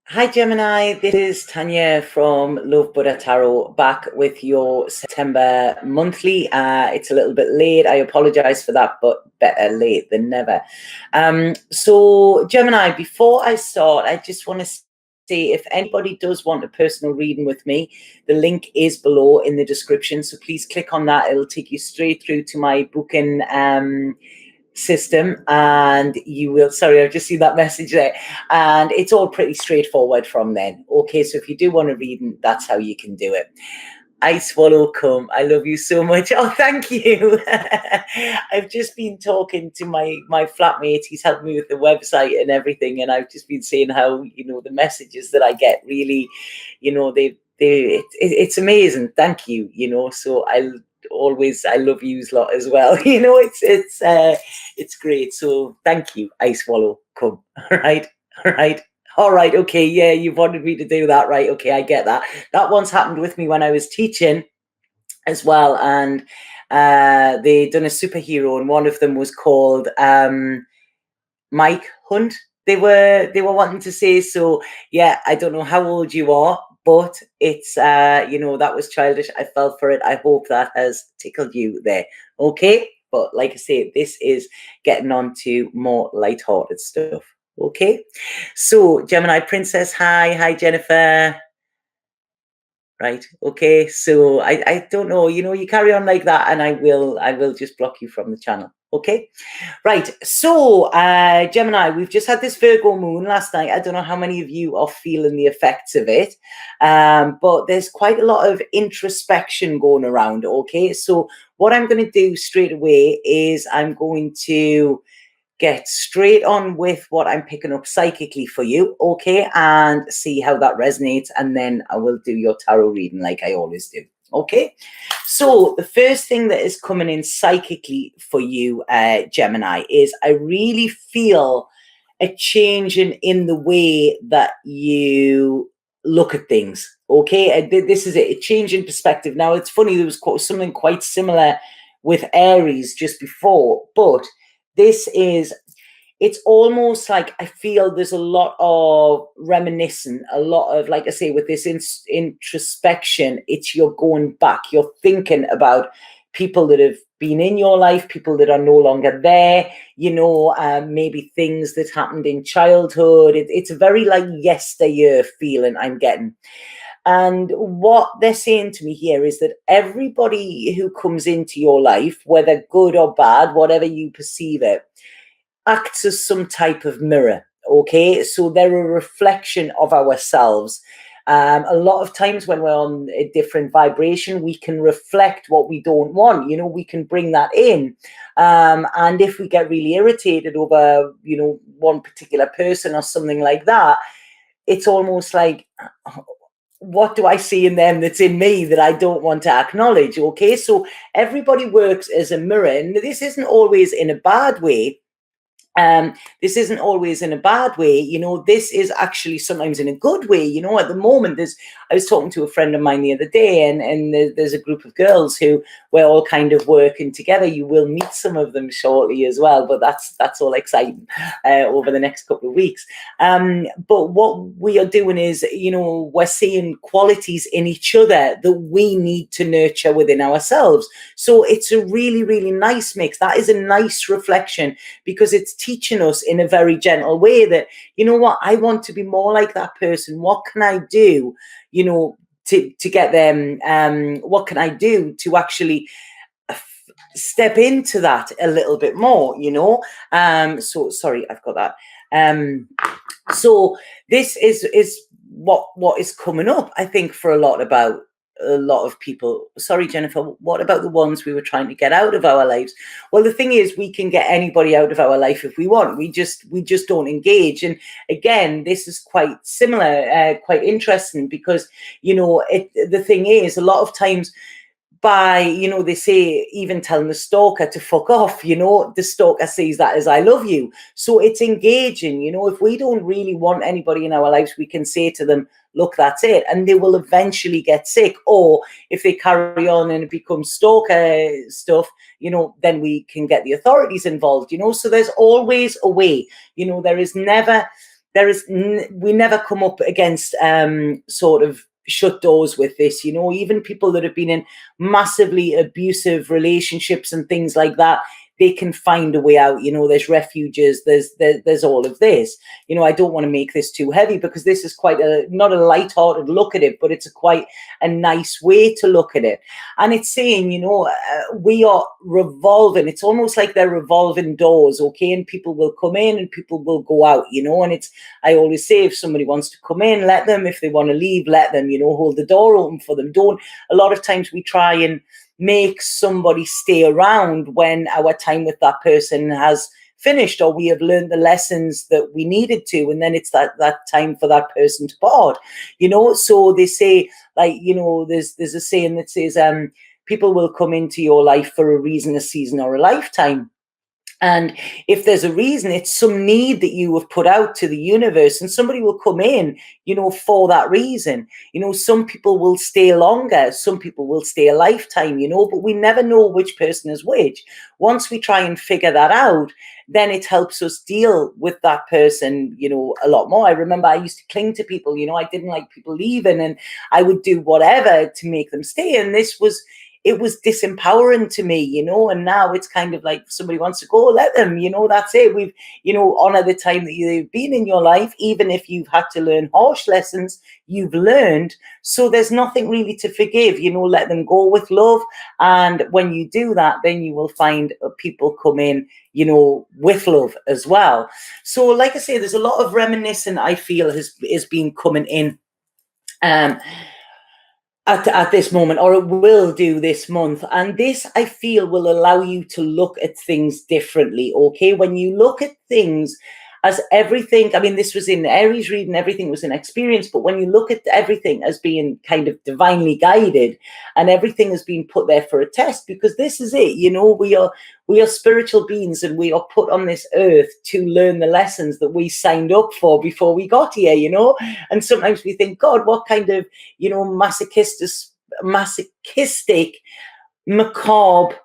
Hi Gemini, this is Tanya from Love Buddha Tarot back with your September monthly. It's a little bit late. I apologize for that, but better late than never. So Gemini, before I start, I just want to say if anybody does want a personal reading with me, the link is below in the description. So please click on that. It'll take you straight through to my booking system, and you will, sorry, I've just seen that message there, and it's all pretty straightforward from then. Okay, so if you do want to read, that's how you can do it. I swallow cum. I love you so much. Oh, thank you. I've just been talking to my flatmate. He's helped me with the website and everything, and I've just been saying how the messages that I get really, it's amazing. Thank you. So I love you a lot as well. It's great. So thank you. I swallow cum. All right. All right, okay, yeah, you've wanted me to do that, right? Okay, I get that. That once happened with me when I was teaching as well, and they done a superhero, and one of them was called Mike Hunt. They were wanting to say, so yeah, I don't know how old you are, but it's that was childish. I fell for it. I hope that has tickled you there. Okay, but like I say, this is getting on to more lighthearted stuff. Okay, so Gemini Princess, hi Jennifer. Right, okay, so I don't know, you carry on like that, and I will just block you from the channel. Okay, right, so Gemini, we've just had this Virgo moon last night. I don't know how many of you are feeling the effects of it, but there's quite a lot of introspection going around. Okay, so what I'm going to do straight away is I'm going to get straight on with what I'm picking up psychically for you, okay, and see how that resonates, and then I will do your tarot reading like I always do. Okay, so the first thing that is coming in psychically for you, Gemini, is I really feel a change in the way that you look at things. Okay, this is a change in perspective. Now, it's funny, there was something quite similar with Aries just before, but this is, it's almost like I feel there's a lot of reminiscent, a lot of, like I say, with this introspection, it's you're going back, you're thinking about people that have been in your life, people that are no longer there, maybe things that happened in childhood. It's a very like yesteryear feeling I'm getting. And what they're saying to me here is that everybody who comes into your life, whether good or bad, whatever you perceive it, acts as some type of mirror. Okay, so they're a reflection of ourselves. A lot of times when we're on a different vibration, we can reflect what we don't want. We can bring that in. And if we get really irritated over, one particular person or something like that, it's almost like, what do I see in them that's in me that I don't want to acknowledge? Okay, so everybody works as a mirror, and this isn't always in a bad way. This isn't always in a bad way, this is actually sometimes in a good way. At the moment, I was talking to a friend of mine the other day, and there's a group of girls who we're all kind of working together. You will meet some of them shortly as well, but that's all exciting over the next couple of weeks. But what we are doing is, we're seeing qualities in each other that we need to nurture within ourselves. So it's a really, really nice mix. That is a nice reflection, because it's teaching us in a very gentle way that, what, I want to be more like that person. What can I do, to get them? What can I do to actually step into that a little bit more, so sorry, I've got that. So this is what is coming up, I think, for a lot of people. Sorry, Jennifer, what about the ones we were trying to get out of our lives? Well, the thing is, we can get anybody out of our life if we want. We just don't engage. And again, this is quite similar, quite interesting, because the thing is, a lot of times, by, they say, even telling the stalker to fuck off, the stalker sees that as I love you. So it's engaging. If we don't really want anybody in our lives, we can say to them, look, that's it. And they will eventually get sick. Or if they carry on and it becomes stalker stuff, then we can get the authorities involved, so there's always a way. There is never we never come up against sort of shut doors with this, you know. Even people that have been in massively abusive relationships and things like that, they can find a way out, you know. There's refuges, there's all of this, you know. I don't want to make this too heavy, because this is quite a, not a light-hearted look at it, but it's quite a nice way to look at it. And it's saying, you know, we are revolving. It's almost like they're revolving doors, okay? And people will come in and people will go out, you know. And it's, I always say, if somebody wants to come in, let them. If they want to leave, let them, you know. Hold the door open for them. Don't, a lot of times we try and make somebody stay around when our time with that person has finished, or we have learned the lessons that we needed to, and then it's that time for that person to part, you know. So they say, like, you know, there's a saying that says people will come into your life for a reason, a season, or a lifetime. And if there's a reason, it's some need that you have put out to the universe, and somebody will come in, you know, for that reason. You know, some people will stay longer, some people will stay a lifetime, you know, but we never know which person is which. Once we try and figure that out, then it helps us deal with that person, you know, a lot more. I remember I used to cling to people, you know. I didn't like people leaving, and I would do whatever to make them stay. And it was disempowering to me, you know. And now it's kind of like, if somebody wants to go, let them, you know. That's it. We've, you know, honor the time that you've been in your life, even if you've had to learn harsh lessons, you've learned. So there's nothing really to forgive, you know. Let them go with love. And when you do that, then you will find people come in, you know, with love as well. So like I say, there's a lot of reminiscing, I feel, has been coming in at this moment, or it will do this month. And this, I feel, will allow you to look at things differently, okay? When you look at things as everything, I mean, this was in Aries reading, everything was an experience, but when you look at everything as being kind of divinely guided, and everything has been put there for a test, because this is it, you know. We are spiritual beings, and we are put on this earth to learn the lessons that we signed up for before we got here, you know. And sometimes we think, God, what kind of, you know, masochistic, macabre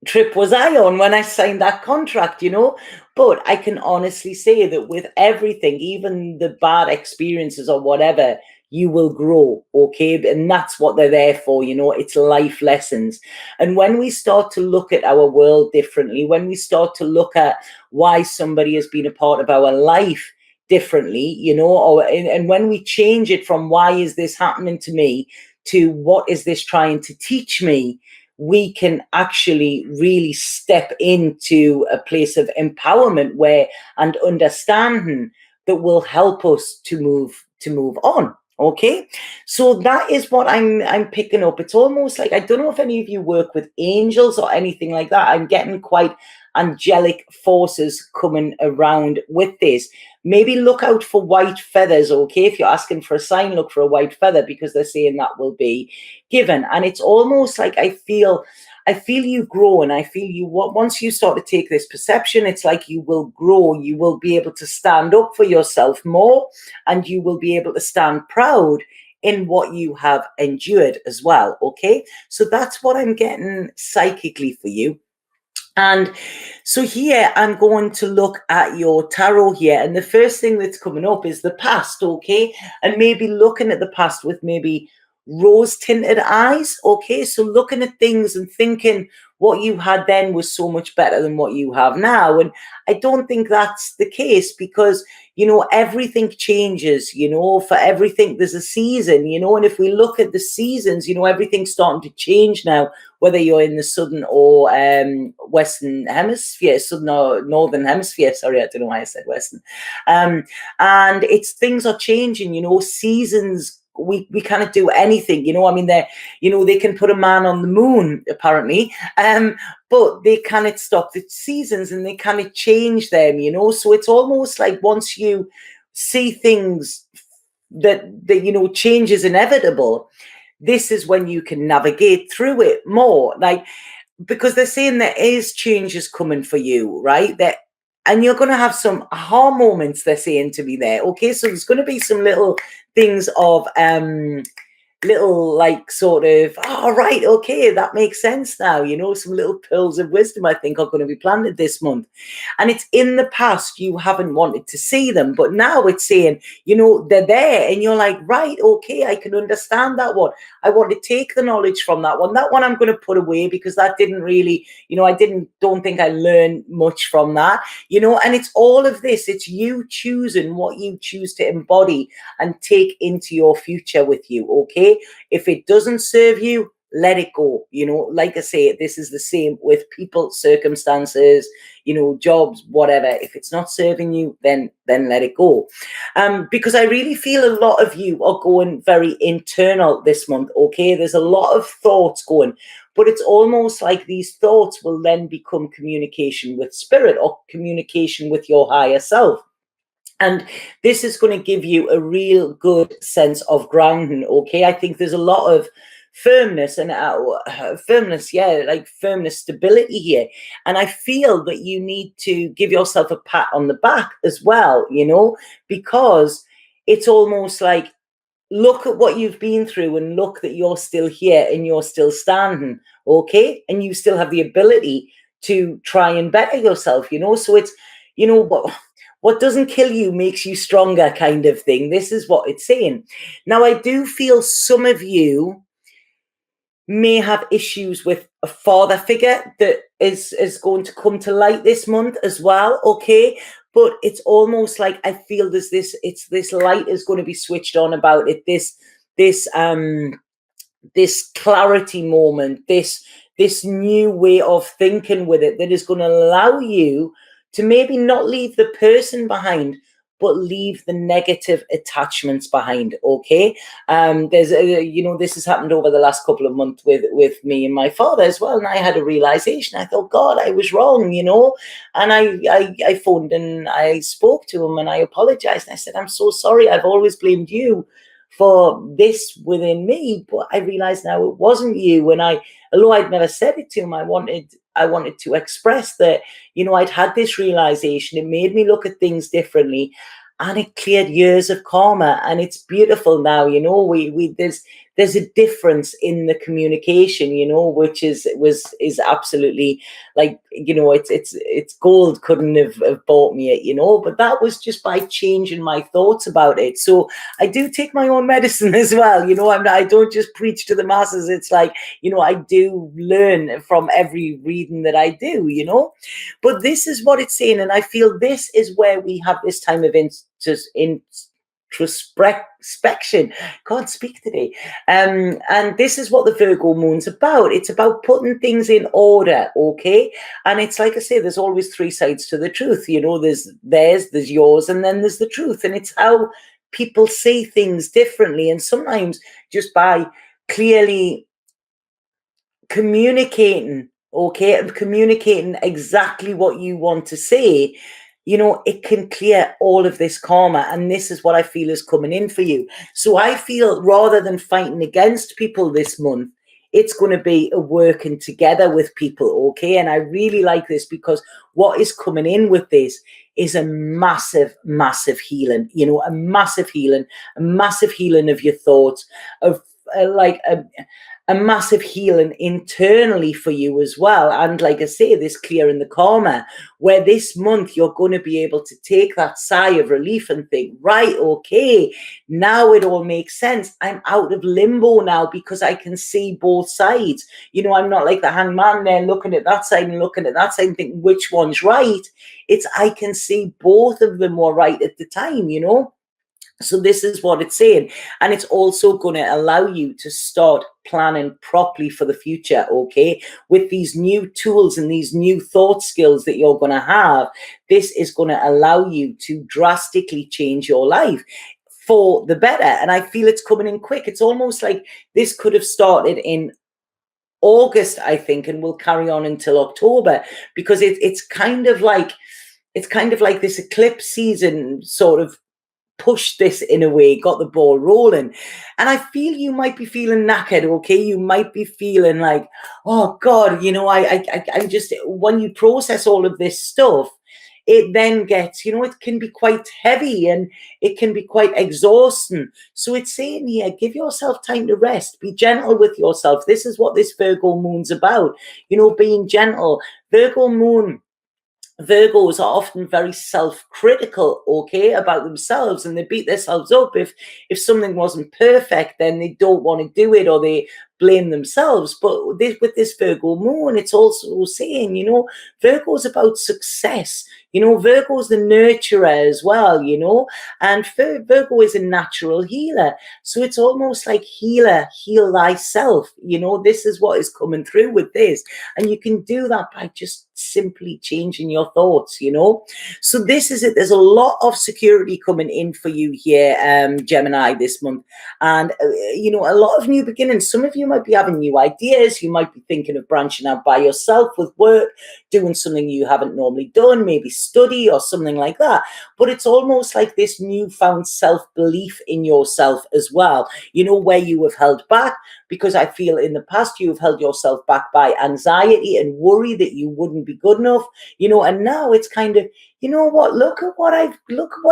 trip was I on when I signed that contract, you know. But I can honestly say that with everything, even the bad experiences or whatever, you will grow, okay? And that's what they're there for, you know. It's life lessons. And when we start to look at our world differently, when we start to look at why somebody has been a part of our life differently, you know, and when we change it from why is this happening to me to what is this trying to teach me, we can actually really step into a place of empowerment where, and understanding, that will help us to move on. Okay, so that is what I'm picking up. It's almost like, I don't know if any of you work with angels or anything like that. I'm getting quite angelic forces coming around with this. Maybe look out for white feathers, okay? If you're asking for a sign, look for a white feather, because they're saying that will be given. And it's almost like, I feel you grow, and I feel you, once you start to take this perception, it's like you will grow. You will be able to stand up for yourself more, and you will be able to stand proud in what you have endured as well, okay? So that's what I'm getting psychically for you. And so here I'm going to look at your tarot here, and the first thing that's coming up is the past, okay? And maybe looking at the past with maybe rose tinted eyes, okay? So looking at things and thinking what you had then was so much better than what you have now. And I don't think that's the case, because, you know, everything changes, you know. For everything there's a season, you know. And if we look at the seasons, you know, everything's starting to change now, whether you're in the southern or western hemisphere, southern or northern hemisphere. Sorry, I don't know why I said western. And it's, things are changing, you know. Seasons, we cannot do anything, you know. I mean, they can put a man on the moon apparently, but they cannot stop the seasons, and they cannot change them, you know. So it's almost like, once you see things that you know, change is inevitable, this is when you can navigate through it more, like, because they're saying there is changes coming for you, right? That, and you're going to have some aha moments, they're saying to me there, okay? So there's going to be some little things of like sort of, oh, right, okay, that makes sense now, you know, some little pearls of wisdom I think are going to be planted this month. And it's in the past you haven't wanted to see them, but now it's saying, you know, they're there, and you're like, right, okay, I can understand that one. I want to take the knowledge from that one. That one I'm going to put away because that didn't really, you know, don't think I learned much from that, you know. And it's all of this, it's you choosing what you choose to embody and take into your future with you, okay? If it doesn't serve you, let it go. You know, like I say, this is the same with people, circumstances, you know, jobs, whatever. If it's not serving you, then let it go. Because I really feel a lot of you are going very internal this month, okay? There's a lot of thoughts going, but it's almost like these thoughts will then become communication with spirit or communication with your higher self. And this is going to give you a real good sense of grounding, okay? I think there's a lot of firmness and firmness, stability here. And I feel that you need to give yourself a pat on the back as well, you know, because it's almost like, look at what you've been through and look that you're still here and you're still standing, okay? And you still have the ability to try and better yourself, you know? So it's, you know, what doesn't kill you makes you stronger kind of thing. This is what it's saying. Now, I do feel some of you may have issues with a father figure that is going to come to light this month as well, okay? But it's almost like I feel this light is going to be switched on about it, this clarity moment, this new way of thinking with it that is going to allow you to maybe not leave the person behind, but leave the negative attachments behind, okay? There's you know, this has happened over the last couple of months with me and my father as well, and I had a realization. I thought, God, I was wrong, you know? And I phoned and I spoke to him and I apologized. And I said, I'm so sorry. I've always blamed you for this within me, but I realized now it wasn't you. And although I'd never said it to him, I wanted to express that, you know, I'd had this realization. It made me look at things differently, and it cleared years of karma, and it's beautiful now. You know, there's a difference in the communication, you know, which is absolutely, like, you know, it's gold couldn't have bought me it, you know. But that was just by changing my thoughts about it. So I do take my own medicine as well, you know. I don't just preach to the masses. It's like, you know, I do learn from every reading that I do, you know. But this is what it's saying, and I feel this is where we have this time of introspection. Can't speak today. And this is what the Virgo moon's about. It's about putting things in order, okay? And it's like I say, there's always three sides to the truth, you know. There's yours, and then there's the truth. And it's how people see things differently. And sometimes just by clearly communicating, okay, and communicating exactly what you want to say, you know, it can clear all of this karma. And this is what I feel is coming in for you. So I feel, rather than fighting against people this month, it's going to be a working together with people, okay? And I really like this, because what is coming in with this is a massive, massive healing, you know, a massive healing of your thoughts, of a massive healing internally for you as well. And like I say, this clearing the karma, where this month you're going to be able to take that sigh of relief and think, right, okay, now it all makes sense. I'm out of limbo now, because I can see both sides. You know, I'm not like the hangman there looking at that side and looking at that side and thinking which one's right. It's, I can see both of them were right at the time, you know. So this is what it's saying. And it's also going to allow you to start planning properly for the future, okay? With these new tools and these new thought skills that you're going to have, this is going to allow you to drastically change your life for the better. And I feel it's coming in quick. It's almost like this could have started in August, I think, and will carry on until October, because it's kind of like this eclipse season sort of pushed this in a way, got the ball rolling. And I feel you might be feeling knackered, okay? You might be feeling like, oh God, you know, I just, when you process all of this stuff, it then gets, it can be quite heavy and it can be quite exhausting. So it's saying here, give yourself time to rest, be gentle with yourself. This is what this Virgo moon's about, being gentle. Virgos are often very self-critical, okay, about themselves, and they beat themselves up if something wasn't perfect. Then they don't want to do it, or they blame themselves. But with this Virgo moon, it's also saying, Virgo's about success. Virgo's the nurturer as well, and Virgo is a natural healer. So it's almost like heal thyself. This is what is coming through with this. And you can do that by just simply changing your thoughts, So this is it. There's a lot of security coming in for you here, Gemini, this month. And, a lot of new beginnings. Some of you might be having new ideas. You might be thinking of branching out by yourself with work, doing something you haven't normally done, maybe study or something like that. But it's almost like this newfound self-belief in yourself as well, where you have held back, because I feel in the past you've held yourself back by anxiety and worry that you wouldn't be good enough, and now it's kind of, look at what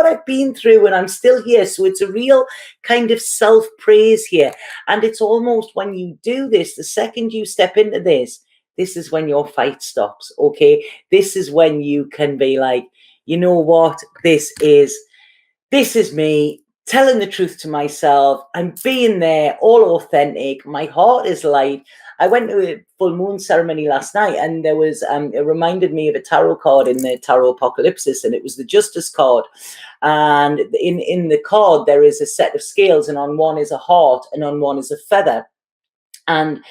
I've been through and I'm still here. So it's a real kind of self-praise here. And it's almost when you do this, the second you step into this is when your fight stops, okay? This is when you can be like, you know what, this is me telling the truth to myself. I'm being there, all authentic. My heart is light. I went to a full moon ceremony last night, and there was it reminded me of a tarot card in the Tarot Apocalypse, and it was the Justice card. And in the card there is a set of scales, and on one is a heart and on one is a feather. And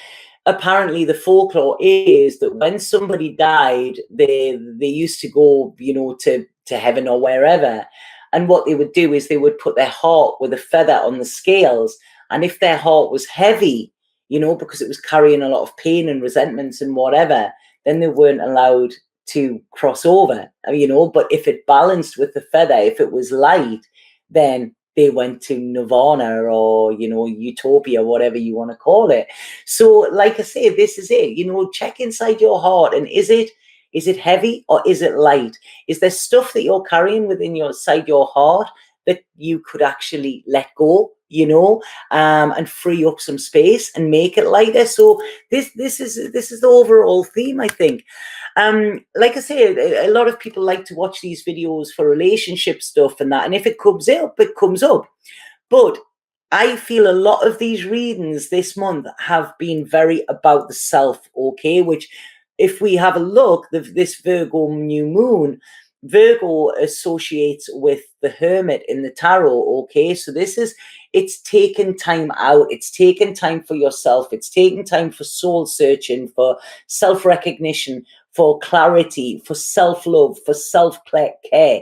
apparently the folklore is that when somebody died, they used to go, to heaven or wherever. And what they would do is they would put their heart with a feather on the scales. And if their heart was heavy, because it was carrying a lot of pain and resentments and whatever, then they weren't allowed to cross over, But if it balanced with the feather, if it was light, then they went to nirvana or, utopia, whatever you want to call it. So like I say, this is it, check inside your heart. And is it heavy or is it light? Is there stuff that you're carrying within inside your heart that you could actually let go, and free up some space and make it lighter? So this is the overall theme, I think. Like I say, a lot of people like to watch these videos for relationship stuff and that. And if it comes up, it comes up. But I feel a lot of these readings this month have been very about the self, okay? Which, if we have a look, this Virgo new moon, Virgo associates with the Hermit in the tarot, okay? So it's taken time out. It's taken time for yourself. It's taken time for soul searching, for self-recognition, for clarity, for self-love, for self-care.